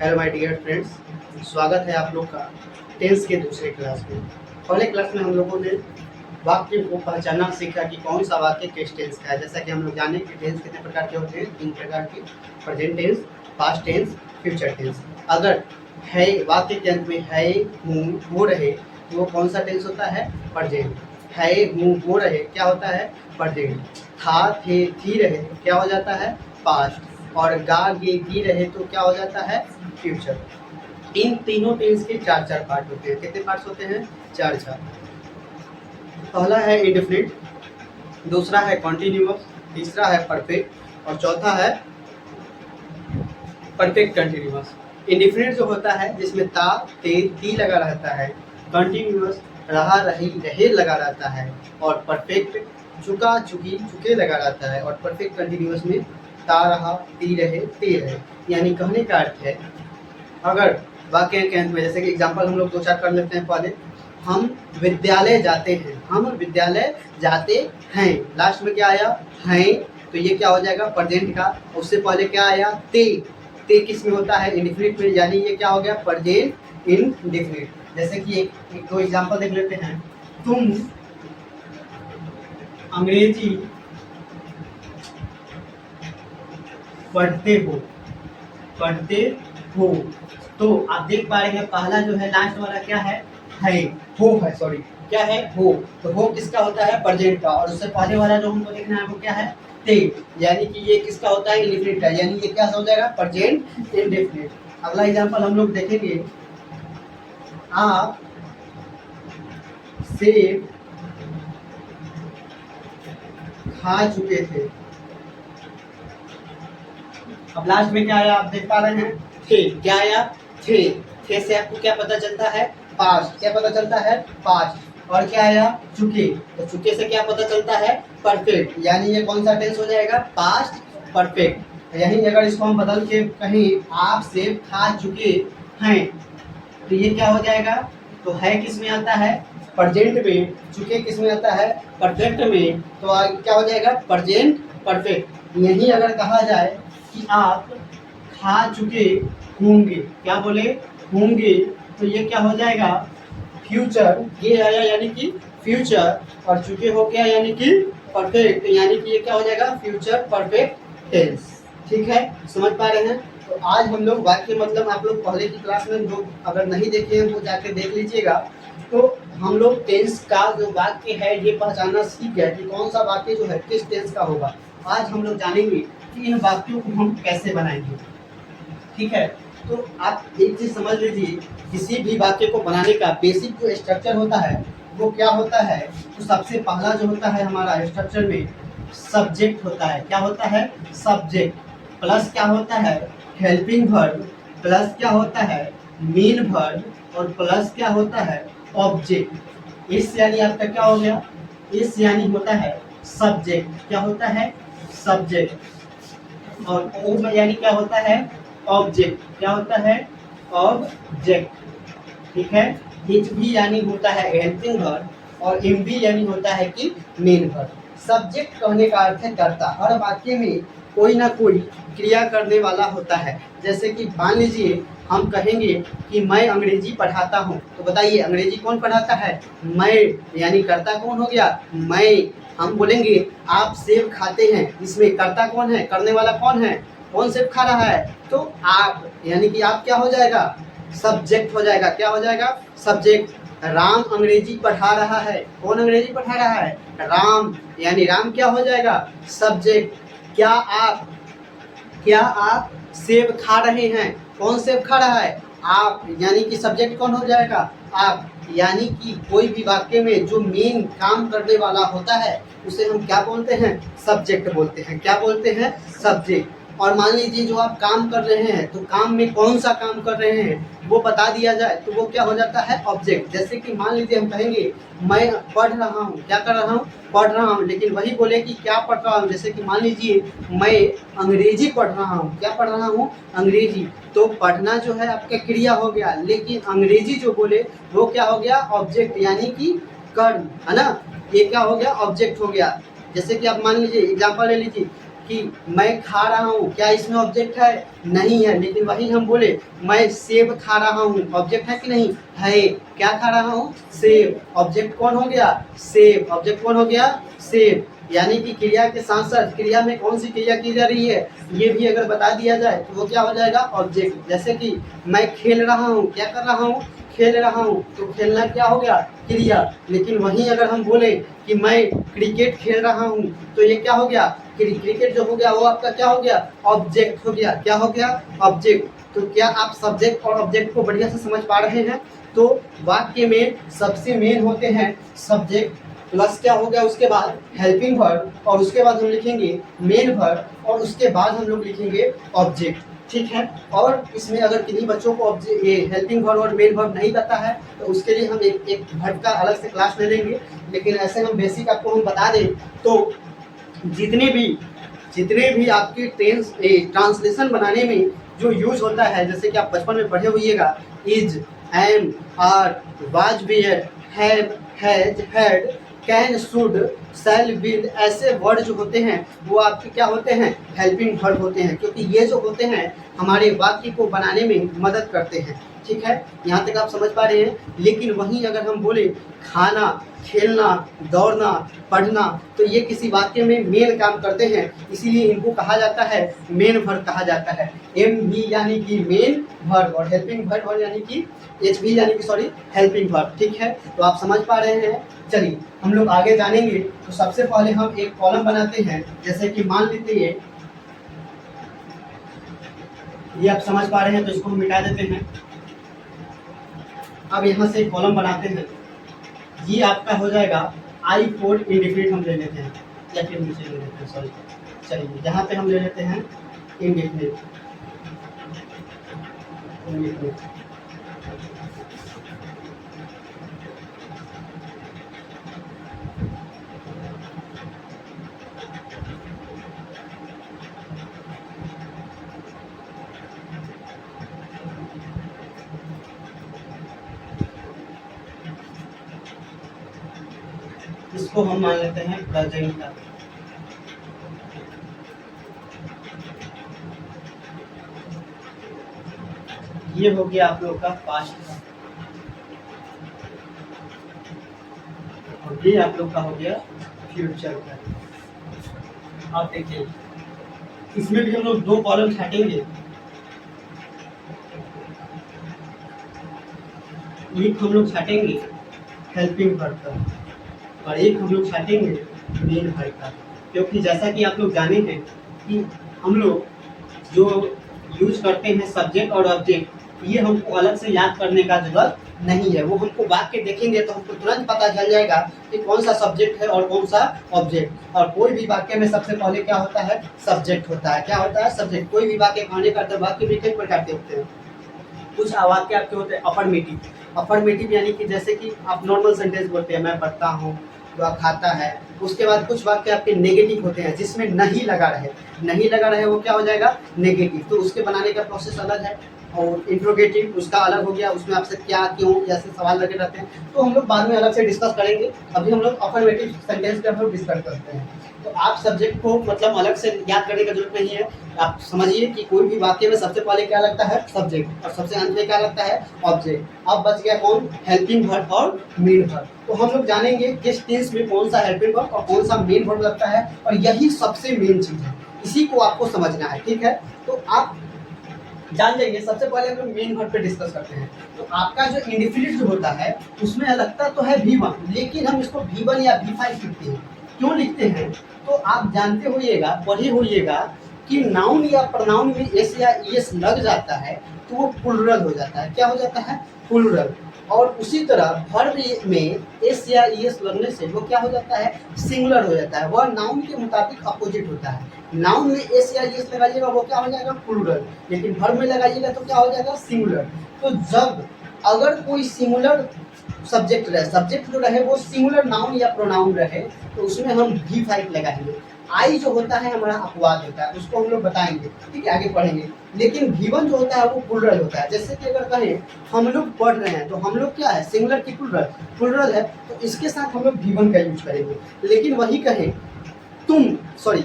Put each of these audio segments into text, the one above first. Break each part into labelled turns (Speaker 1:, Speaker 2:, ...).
Speaker 1: Hello my dear friends, स्वागत है आप लोग का टेंस के दूसरे क्लास में। पहले क्लास में हम लोगों ने वाक्य को पहचानना सीखा कि कौन सा वाक्य किस टेंस का है। जैसा कि हम लोग जाने कि टेंस कितने प्रकार के होते हैं, 3 प्रकार के, present tense, past tense, future tense. अगर है वाक्य के अंत में है, हूँ, हो रहे, तो वो कौन सा टेंस होता है? प्रेजेंट। है, हूँ, हो रहे क्या होता है? प्रेजेंट। था, थे, थी, रहे क्या हो जाता है? पास्ट। और गा, गे, गी रहे तो क्या हो जाता है? फ्यूचर। इन तीनों टेंस के 4-4 पार्ट होते हैं। कितने पार्ट्स होते हैं? 4-4। पहला है इंडेफिनिट, दूसरा है कॉन्टिन्यूअस, तीसरा है परफेक्ट और चौथा है परफेक्ट कंटिन्यूअस। इंडेफिनिट जो होता है जिसमें ता, ते, ती लगा रहता है, कंटिन्यूअस रहा, रही, रहे लगा रहता है, और परफेक्ट चुका, चुकी, चुके लगा रहता है। और परफेक्ट कंटिन्यूअस में ता रहा, ती रहे, ते रहे। यानी कहने का अर्थ है, अगर वाक्य के अंत में, जैसे कि एग्जाम्पल हम लोग 2-4 कर लेते हैं। पहले हम विद्यालय जाते हैं, हम विद्यालय जाते हैं, लास्ट में क्या आया? हैं, तो ये क्या हो जाएगा? प्रेजेंट का। उससे पहले क्या आया? ते। ते किस में होता है? इंडेफिनिट में, यानी ये क्या हो गया? Present indefinite. जैसे कि एक दो एग्जाम्पल देख लेते हैं। तुम अंग्रेजी पढ़ते हो, पढ़ते हो। तो आप देख पा रहे हैं पहला जो है लास्ट वाला क्या है? हो है, सॉरी, क्या है? हो। तो हो किसका होता है? प्रेजेंट का। और उससे पहले वाला जो हमको देखना है वो क्या है? थे। यानी कि ये किसका होता है? इंडेफिनिट का। यानी ये क्या हो जाएगा? Present indefinite. अगला एग्जांपल हम लोग देखेंगे। आप सेब खा चुके थे। अब लास्ट में क्या आया? आप देख पा रहे हैं, थे। क्या आया? थे। थे से आपको क्या पता चलता है? पास्ट। क्या पता चलता है? पास्ट। और क्या आया? चुके। तो चुके से क्या पता चलता है? परफेक्ट। यानी ये कौन सा टेंस हो जाएगा? Past perfect. यही अगर इसको हम बदल के कहीं, आप सेब खा चुके हैं, तो ये क्या हो जाएगा? तो है किस में आता है? प्रेजेंट में। चुके किस में आता है? परफेक्ट में। तो क्या हो जाएगा? Present perfect. यही अगर कहा जाए कि आप खा चुके होंगे, क्या बोले? होंगे, तो ये क्या हो जाएगा? फ्यूचर। ये आया यानी कि फ्यूचर, और चुके हो गया यानी कि परफेक्ट। यानी कि ये क्या हो जाएगा? Future perfect tense. ठीक है, समझ पा रहे हैं? तो आज हम लोग वाक्य मतलब, आप लोग पहले की क्लास में जो अगर नहीं देखे हैं वो जाके देख लीजिएगा। तो हम लोग टेंस का जो वाक्य है ये पहचानना सीख गए कि कौन सा वाक्य जो है किस टेंस का होगा। आज हम लोग जानेंगे कि इन वाक्यों को हम कैसे बनाएंगे। ठीक है, तो आप एक चीज समझ लीजिए, किसी भी वाक्य को बनाने का बेसिक जो स्ट्रक्चर होता है वो क्या होता है? तो सबसे पहला जो होता है हमारा स्ट्रक्चर में, सब्जेक्ट होता है। क्या होता है? सब्जेक्ट। प्लस क्या होता है? Helping verb. प्लस क्या होता है? Main verb. और प्लस क्या होता है? ऑब्जेक्ट। इस यानी आपका क्या हो गया? इस यानी होता है सब्जेक्ट। क्या होता है? सब्जेक्ट। और ओ यानी क्या होता है? ऑब्जेक्ट। क्या होता है? ऑब्जेक्ट। ठीक है, हिच भी यानी होता है हेल्पिंग वर्ब, और एम भी यानी होता है कि मेन वर्ब। सब्जेक्ट कहने का अर्थ है कर्ता। हर वाक्य में कोई ना कोई क्रिया करने वाला होता है। जैसे कि मान लीजिए हम कहेंगे कि मैं अंग्रेजी पढ़ाता हूँ, तो बताइए अंग्रेजी कौन पढ़ाता है? मैं, यानी कर्ता कौन हो गया? मैं। हम बोलेंगे आप सेब खाते हैं, इसमें कर्ता कौन है? करने वाला कौन है? कौन सेब खा रहा है? तो आप, यानी कि आप क्या हो जाएगा? सब्जेक्ट हो जाएगा। क्या हो जाएगा? सब्जेक्ट। राम अंग्रेजी पढ़ा रहा है। कौन अंग्रेजी पढ़ा रहा है? राम। यानी राम क्या हो जाएगा? सब्जेक्ट। क्या आप सेब खा रहे हैं? कौन सेब खा रहा है? आप। यानी कि सब्जेक्ट कौन हो जाएगा? आप। यानी कि कोई भी वाक्य में जो मेन काम करने वाला होता है उसे हम क्या बोलते हैं? सब्जेक्ट बोलते हैं। क्या बोलते हैं? सब्जेक्ट। और मान लीजिए जो आप काम कर रहे हैं, तो काम में कौन सा काम कर रहे हैं वो बता दिया जाए तो वो क्या हो जाता है? ऑब्जेक्ट। जैसे कि मान लीजिए हम कहेंगे मैं पढ़ रहा हूँ। क्या कर रहा हूँ? पढ़ रहा हूँ। लेकिन वही बोले कि क्या पढ़ रहा हूँ, जैसे कि मान लीजिए मैं अंग्रेजी पढ़ रहा हूँ। क्या पढ़ रहा हूँ? अंग्रेजी। तो पढ़ना जो है आपका क्रिया हो गया, लेकिन अंग्रेजी जो बोले वो क्या हो गया? ऑब्जेक्ट, यानी कि कर्म, है ना? ये क्या हो गया? ऑब्जेक्ट हो गया। जैसे कि आप मान लीजिए एग्जाम्पल ले लीजिए कि मैं खा रहा हूँ, क्या इसमें ऑब्जेक्ट है? नहीं है। लेकिन वही हम बोले मैं सेब खा रहा हूँ, ऑब्जेक्ट है कि नहीं है? क्या खा रहा हूँ? सेब। ऑब्जेक्ट कौन हो गया? सेब। ऑब्जेक्ट कौन हो गया? सेब। यानी कि क्रिया के साथ साथ क्रिया में कौन सी क्रिया की जा रही है ये भी अगर बता दिया जाए तो वो क्या हो जाएगा? ऑब्जेक्ट। जैसे कि मैं खेल रहा हूँ, क्या कर रहा हूँ? खेल रहा हूँ, तो खेलना क्या हो गया? क्रिया। लेकिन वहीं अगर हम बोले कि मैं क्रिकेट खेल रहा हूँ तो ये क्या हो गया? क्रिकेट जो हो गया वो आपका क्या हो गया? ऑब्जेक्ट हो गया। क्या हो गया? ऑब्जेक्ट। तो क्या आप सब्जेक्ट और ऑब्जेक्ट को बढ़िया से समझ पा रहे हैं? तो वाक्य में सबसे मेन होते हैं सब्जेक्ट, प्लस क्या हो गया उसके बाद? हेल्पिंग वर्ब, और उसके बाद हम लिखेंगे मेन वर्ब, और उसके बाद हम लोग लिखेंगे ऑब्जेक्ट। ठीक है। और इसमें अगर किन्हीं बच्चों को ये हेल्पिंग वर्ब और मेन वर्ब नहीं पता है तो उसके लिए हम एक वर्ब का अलग से क्लास ले लेंगे। लेकिन ऐसे हम बेसिक आपको हम बता दें तो जितने भी आपकी ट्रांसलेशन बनाने में जो यूज होता है, जैसे कि आप बचपन में पढ़े होइएगा, is, am, are, was, were, have, has, had, can, should, shall, will, ऐसे वर्ड जो होते हैं वो आपके क्या होते हैं? हेल्पिंग वर्ब होते हैं, क्योंकि ये जो होते हैं हमारे वाक्य को बनाने में मदद करते हैं। ठीक है, यहाँ तक आप समझ पा रहे हैं। लेकिन वहीं अगर हम बोले खाना, खेलना, दौड़ना, पढ़ना, तो ये किसी वाक्य में मेन काम करते हैं, इसीलिए इनको कहा जाता है मेन वर्ब कहा जाता है। एम भी यानी कि मेन वर्ब, और हेल्पिंग वर्ब यानी कि एच भी यानी कि सॉरी हेल्पिंग वर्ब। ठीक है, तो आप समझ पा रहे हैं। चलिए हम लोग आगे जानेंगे। तो सबसे पहले हम एक कॉलम बनाते हैं, जैसे कि मान लेते हैं ये आप समझ पा रहे हैं तो इसको हम मिटा देते हैं। अब यहाँ से कॉलम बनाते हैं, ये आपका हो जाएगा आई फोर इंडिफिनिट हम ले लेते हैं, या फिर नीचे ले लेते हैं, सॉरी। चलिए यहाँ पे हम ले लेते हैं इंडिफिनिट। इसको हम मान लेते हैं प्रेजेंट का। ये हो गया आप लोग का पास्ट का, और ये आप लोग का हो गया फ्यूचर का। आप देखिए इसमें भी हम लोग दो कॉलम छाटेंगे, एक हम लोग छाटेंगे हेल्पिंग वर्ब का और एक हम लोग छाटेंगे मेन वर्ब का। क्योंकि जैसा कि आप लोग जाने हैं कि हम लोग जो यूज करते हैं सब्जेक्ट और ऑब्जेक्ट, ये हमको अलग से याद करने का जरूरत नहीं है। वो हमको वाक्य देखेंगे तो हमको तुरंत पता चल जाएगा कि कौन सा सब्जेक्ट है और कौन सा ऑब्जेक्ट। और कोई भी वाक्य में सबसे पहले क्या होता है? सब्जेक्ट होता है। क्या होता है? सब्जेक्ट। कोई भी वाक्य कहने का वाक्य भी कई प्रकार के होते हैं। कुछ वाक्य आपके होते हैं अफर्मेटिव। अफर्मेटिव यानी कि जैसे कि आप नॉर्मल सेंटेंस बोलते हैं, मैं पढ़ता हूँ, वह खाता है। उसके बाद कुछ वाक्य आपके नेगेटिव होते हैं जिसमें नहीं लगा रहे। नहीं लगा रहे वो क्या हो जाएगा? नेगेटिव। तो उसके बनाने का प्रोसेस अलग है। और इंट्रोगेटिव उसका अलग हो गया, उसमें आपसे क्या, क्यों, जैसे सवाल लगे रहते हैं। तो हम लोग बाद में अलग से डिस्कस करेंगे। अभी हम लोग अफर्मेटिव सेंटेंस पे हम लोग डिस्कस करते हैं। तो आप सब्जेक्ट को मतलब अलग से याद करने का जरूरत नहीं है। आप समझिए कि कोई भी वाक्य में सबसे पहले क्या लगता है? सब्जेक्ट, और सबसे अंत में क्या लगता है? ऑब्जेक्ट। अब बच गया कौन? हेल्पिंग वर्ब और मेन वर्ब। तो हम लोग जानेंगे किस टेंस में कौन सा हेल्पिंग वर्ब और कौन सा मेन वर्ब लगता है, और यही सबसे मेन चीज है, इसी को आपको समझना है। ठीक है, तो आप जान जाइए। सबसे पहले हम लोग मेन वर्ब पे डिस्कस करते हैं। तो आपका जो इंडिफिनिट जो होता है उसमें लगता तो है V1, लेकिन हम इसको V1 या V5 लिखते हैं। क्यों लिखते हैं? तो आप जानते होइएगा, पढ़े होइएगा कि नाउन या प्रोनाउन में एस या ईएस लग जाता है तो वो प्लुरल हो जाता है। क्या हो जाता है? प्लुरल। और उसी तरह वर्ब में एस या ईएस लगने से वो क्या हो जाता है? सिंगुलर हो जाता है। वह नाउन के मुताबिक अपोजिट होता है। नाउन में एस या ईएस लगाइएगा वो क्या हो जाएगा? प्लुरल। लेकिन वर्ब में लगाइएगा तो क्या हो जाएगा? सिंगुलर। तो जब अगर कोई सिंगुलर सब्जेक्ट रहे, सब्जेक्ट जो रहे वो सिंगुलर नाउन या प्रोनाउन रहे, तो उसमें हम V5 लगाएंगे। आई जो होता है हमारा अपवाद होता है, उसको हम लोग बताएंगे, ठीक है, आगे पढ़ेंगे। लेकिन V1 जो होता है वो प्लुरल होता है। जैसे कि अगर कहें हम लोग पढ़ रहे हैं, तो हम लोग क्या है? सिंगुलर की प्लुरल है, तो इसके साथ हम लोग V1 का यूज करेंगे। लेकिन वही कहें तुम, सॉरी,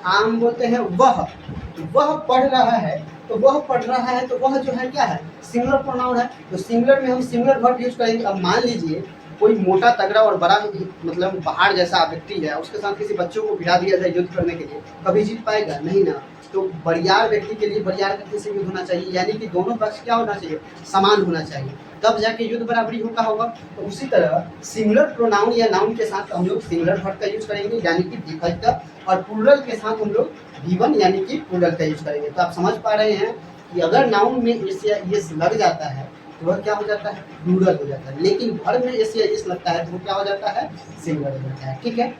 Speaker 1: हम बोलते हैं वह पढ़ रहा है, तो वह पढ़ रहा है, तो वह जो है क्या है, सिंगुलर प्रोनाउन है। तो सिंगुलर में हम सिंगुलर वर्ब यूज करेंगे। अब मान लीजिए कोई मोटा तगड़ा और बड़ा मतलब पहाड़ जैसा व्यक्ति है, उसके साथ किसी बच्चों को भिड़ा दिया जाए युद्ध करने के लिए, कभी जीत पाएगा नहीं ना। तो बरियार व्यक्ति के लिए बरियार व्यक्ति से युद्ध होना चाहिए, यानी कि दोनों पक्ष क्या होना चाहिए, समान होना चाहिए, तब जाके युद्ध बराबरी होगा होगा। तो उसी तरह सिंगुलर प्रोनाउन या नाउन के साथ हम लोग सिंगुलर वर्ब का यूज करेंगे, यानी कि डिफल्ट का, और प्लूरल के साथ हम लोग V1 यानी कि प्लूरल का यूज करेंगे। तो आप समझ पा रहे हैं कि अगर नाउन में एस या एस लग जाता है तो वह क्या हो जाता है, प्लूरल हो जाता है, लेकिन वर्ब में एस या एस लगता है तो वो क्या हो जाता है, सिंगुलर हो जाता है। ठीक है,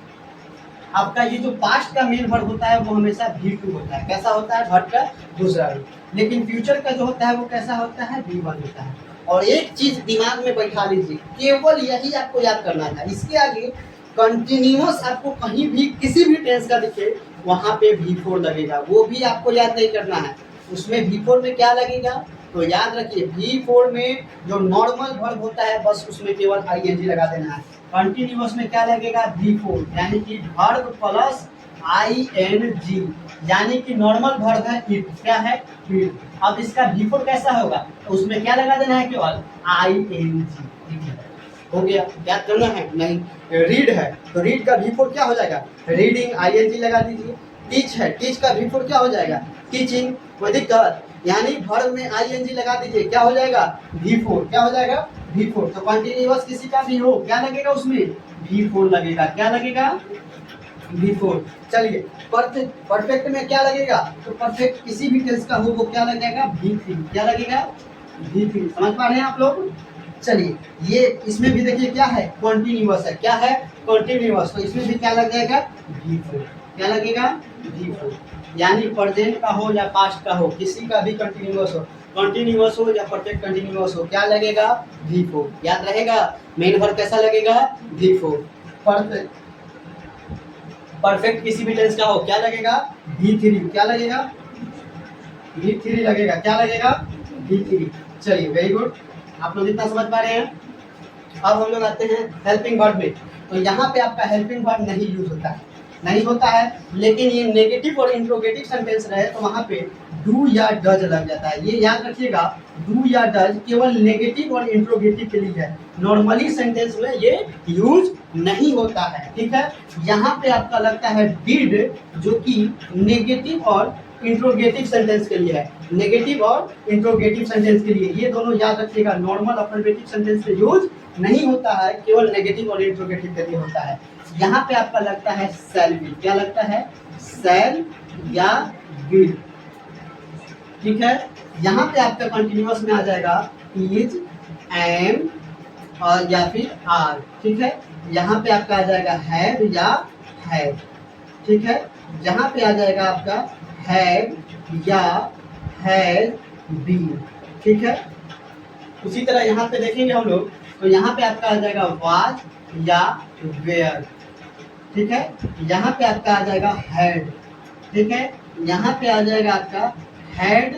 Speaker 1: आपका ये जो पास्ट का मेन वर्ब होता है वो हमेशा V2 होता है। कैसा होता है, वर्ब का दूसरा रूप। लेकिन फ्यूचर का जो होता है वो कैसा होता है, V1 होता है। और एक चीज दिमाग में बैठा लीजिए, केवल यही आपको याद करना था। इसके आगे कंटिन्यूअस आपको कहीं भी किसी भी टेंस का दिखे वहां पे V4 लगेगा, वो भी आपको याद नहीं करना है। उसमें V4 में क्या लगेगा, तो याद रखिए V4 में जो नॉर्मल वर्ब होता है बस उसमें केवल ING लगा देना है। कंटिन्यूअस में क्या लगेगा, V4, यानी कि वर्ब प्लस ING, यानी कि नॉर्मल वर्ब है इट, क्या है, इट। अब इसका V4 कैसा होगा, तो उसमें क्या लगा देना है, केवल ING। ठीक है, हो गया, याद करना है नहीं। रीड है तो रीड का V4 क्या हो जाएगा, रीडिंग, ING लगा दीजिए। टीच है, टीच का V4 क्या हो जाएगा, टीचिंग। कोई दिक्कत, यानी वर्ब में ING लगा दीजिए, क्या हो जाएगा, V4, क्या हो जाएगा, V4। तो कंटिन्यूअस किसी का भी हो क्या लगेगा, उसमें V4 लगेगा, क्या लगेगा, V4। चलिए परफेक्ट में क्या लगेगा, तो परफेक्ट किसी भी टेंस का हो वो क्या लगेगा, V3, क्या लगेगा, V3। समझ पा रहे हैं आप लोग। चलिए ये इसमें भी देखिए क्या है, कॉन्टिन्यूअस है, क्या है, कॉन्टिन्यूअस, तो इसमें भी क्या लग जाएगा, V4, क्या लगेगा, V4। यानी प्रेजेंट का हो या पास्ट का हो, किसी का भी कंटिन्यूअस हो या परफेक्ट कंटिन्यूअस हो, क्या लगेगा, V4। याद रहेगा, मेन वर्ब कैसा लगेगा, V4। परफेक्ट किसी भी टेंस का हो क्या लगेगा, V3, क्या लगेगा, V3 लगेगा, क्या लगेगा, V3। चलिए वेरी गुड, आप लोग इतना समझ पा रहे हैं। अब हम लोग आते हैं हेल्पिंग वर्ब में। तो यहाँ पे आपका हेल्पिंग वर्ब नहीं होता है, लेकिन ये नेगेटिव और इंट्रोगेटिव सेंटेंस रहे तो वहाँ पे डू या डज लग जाता है। ये याद रखिएगा, डू या डज केवल नेगेटिव और इंट्रोगेटिव के लिए है, नॉर्मली सेंटेंस में ये यूज नहीं होता है। ठीक है, यहाँ पे आपका लगता है डिड, जो कि नेगेटिव और इंट्रोगेटिव सेंटेंस के लिए है, नेगेटिव और इंट्रोगेटिव सेंटेंस के लिए। ये दोनों याद रखिएगा, नॉर्मल अफर्मेटिव सेंटेंस में यूज नहीं होता है, केवल नेगेटिव और इंट्रोगेटिव के लिए होता है। यहाँ पे आपका लगता है शैल विल, क्या लगता है, शैल या विल। ठीक है, यहाँ पे आपका कंटिन्यूअस में आ जाएगा इज, एम और या फिर आर। ठीक है, यहाँ पे आपका आ जाएगा हैव या हैव। ठीक है, यहाँ पे आ जाएगा आपका हैव या हैज बीन। ठीक है, उसी तरह यहाँ पे देखेंगे हम लोग, तो यहाँ पे आपका आ जाएगा वाज या वेयर। ठीक है, यहाँ पे आपका आ जाएगा हैड। ठीक है, यहाँ पे आ जाएगा आपका हैड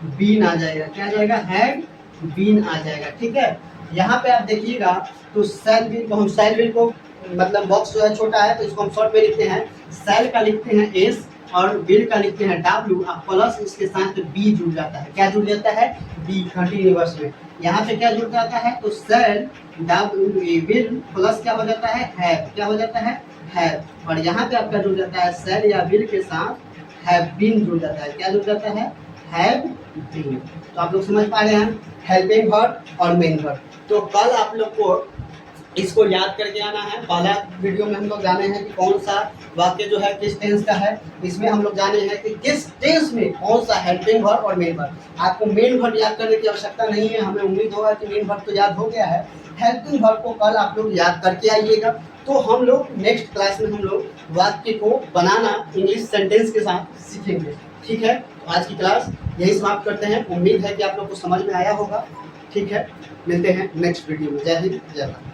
Speaker 1: बीन आ जाएगा, क्या आ जाएगा, हैड बीन आ जाएगा। ठीक है, यहाँ पे आप देखिएगा तो सेल विल को हम, सेल विल को मतलब बॉक्स जो है छोटा है तो इसको हम शॉर्ट में लिखते हैं, सेल का लिखते हैं एस और विल का लिखते हैं W, अब प्लस इसके साथ बी जुड़ जाता है, क्या जुड़ जाता है, बी कंटिन्यूअस में। यहाँ पे क्या जुड़ जाता है, तो सेल विल प्लस क्या हो जाता है, हैव, क्या हो जाता है, हैव। और यहाँ पे आपका जुड़ जाता है सेल या विल के साथ हैव बीन जुड़ जाता है, क्या जुड़ जाता है, हैव बीन। तो आप लोग समझ पा रहे हैं हेल्पिंग वर्ब और मेन वर्ब। तो कल आप लोग को इसको याद करके आना है। पहला वीडियो में हम लोग जाने हैं कि कौन सा वाक्य जो है किस टेंस का है, इसमें हम लोग जाने हैं कि किस टेंस में कौन सा हेल्पिंग वर्ब और मेन वर्ब। आपको मेन वर्ब याद करने की आवश्यकता नहीं है, हमें उम्मीद होगा कि मेन वर्ब तो याद हो गया है। हेल्पिंग वर्ब को कल आप लोग याद करके आइएगा, तो हम लोग नेक्स्ट क्लास में हम लोग वाक्य को बनाना इंग्लिश सेंटेंस के साथ सीखेंगे। ठीक है, तो आज की क्लास यही समाप्त करते हैं। उम्मीद है कि आप लोग को समझ में आया होगा। ठीक है, मिलते हैं नेक्स्ट वीडियो में। जय हिंद, जय भारत।